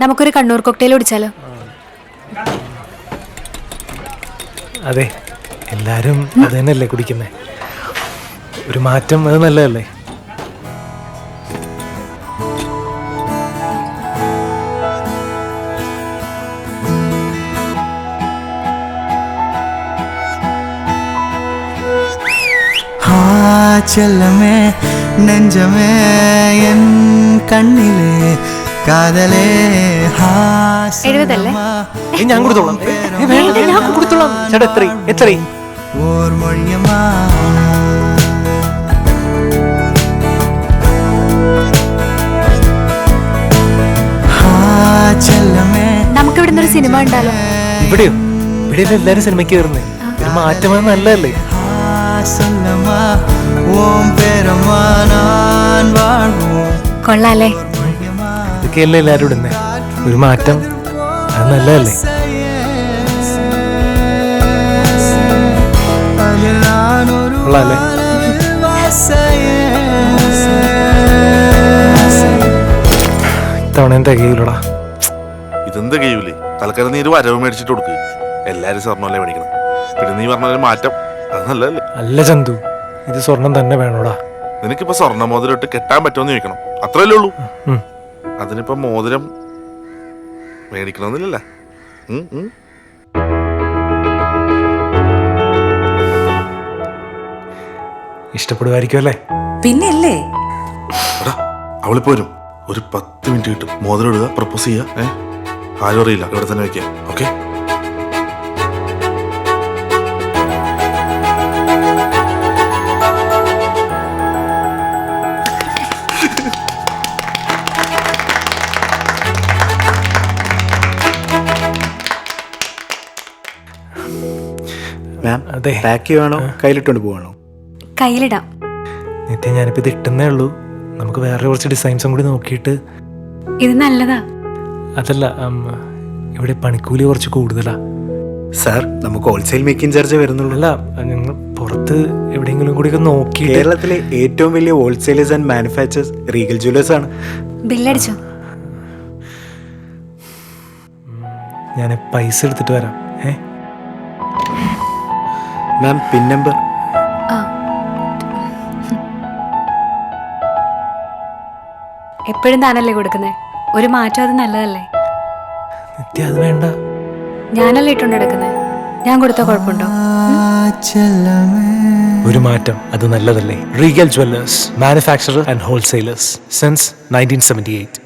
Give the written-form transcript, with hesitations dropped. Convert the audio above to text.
നമുക്കൊരു കണ്ണൂർ കോക്ടെയിൽ കുടിച്ചാലോ? അതെ, എല്ലാരും അത് തന്നെയല്ലേ കുടിക്കുന്നേ. ഒരു മാറ്റം അത് നല്ലതല്ലേ? ചെല്ലമേ നെഞ്ചമേ എൻ കണ്ണിലെ കാതലേ. ഞാൻ കൊടുത്തോളാം. ഞാൻ കൊടുത്തോളാം. ചേട്ടാ എത്ര ഓർ മൊഴിയമാ ചെല്ലമേ. നമുക്ക് ഇവിടുന്ന് ഒരു സിനിമ ഉണ്ടല്ലോ. ഇവിടെയോ? ഇവിടെ എല്ലാരും സിനിമയ്ക്ക് കയറുന്നേ. ഒരു മാറ്റം നല്ലതല്ലേ? കൊള്ളാല്ലേ? ഇതൊക്കെയല്ലേ എല്ലാരും ഇടുന്നേ. ഒരു മാറ്റം അത് നല്ലതല്ലേ? കൊള്ളാല്ലേ? ഇത്തവണ എന്താ കഴിയൂലടാ? ഇതെന്താ കഴിയൂലേ? തൽക്കാലം നീ ഒരു വരവ് മേടിച്ചിട്ട് കൊടുക്ക്. എല്ലാരും സ്വർണ്ണമല്ലേ മേടിക്കണം. പിന്നെ നീ പറഞ്ഞ മാറ്റം അത് നല്ലതല്ലേ? അല്ല ചന്തു, ഇത് സ്വർണം തന്നെ വേണോടാ. നിനക്കിപ്പോ സ്വർണ്ണ മോതിരം ഇട്ട് കെട്ടാൻ പറ്റുമെന്ന് ചോദിക്കണം. അത്രയല്ലേ ഉള്ളൂ. അതിനിപ്പോ മോതിരം മേടിക്കണമെന്നില്ലല്ലേ? ഇഷ്ടപ്പെടുമായിരിക്കും അല്ലേ? പിന്നല്ലേ. അവളിപ്പോ വരും. ഒരു 10 മിനിറ്റ് കിട്ടും. മോതിരം ഇടുക, പ്രപ്പോസ് ചെയ്യുക. ആരും അറിയില്ല. ഇവിടെ തന്നെ വെക്കാം. ഓക്കെ? അതെ, പാക്ക് ചെയ്യുവാണോ കയ്യിലിട്ടോണ്ട് പോവാണോ? കയ്യിലിടാം. നിത്യ, ഞാനിപ്പോ ഇത് ഇട്ടുന്നേ ഉള്ളൂ. നമുക്ക് വേറെ കുറച്ച് ഡിസൈൻസും കൂടി നോക്കിയിട്ട്. ഇത് നല്ലതാ. അതല്ല, ഇവിടെ പണിക്കൂലി കുറച്ച് കൂടുതലാ സാർ. നമുക്ക് ഹോൾസെയിൽ മേക്കിംഗ് ചാർജ് വരുന്നുള്ളൂ. അല്ല, ഞങ്ങൾ പുറത്ത് എവിടെയെങ്കിലും കൂടി ഒക്കെ നോക്കി. കേരളത്തിലെ ഏറ്റവും വലിയ wholesalers and manufacturers Regal Jewellers ആണ്. ബില്ലടിച്ചോ? ഞാൻ പൈസ എടുത്തിട്ട് വരാം. മാം, പിൻ നമ്പർ. എപ്പോഴും താനല്ലേ കൊടുക്കുന്നേ. ഒരു മാറ്റം അത് നല്ലതല്ലേ? നിത്യ, അത് വേണ്ട. ഞാനല്ലേ ഇട്ടുകൊണ്ട് എടുക്കുന്നേ. ഞാൻ കൊടുത്ത കുഴപ്പമുണ്ടോ? ഒരു മാറ്റം അത് നല്ലതല്ലേ? Regal Jewellers, manufacturer and wholesalers since 1978.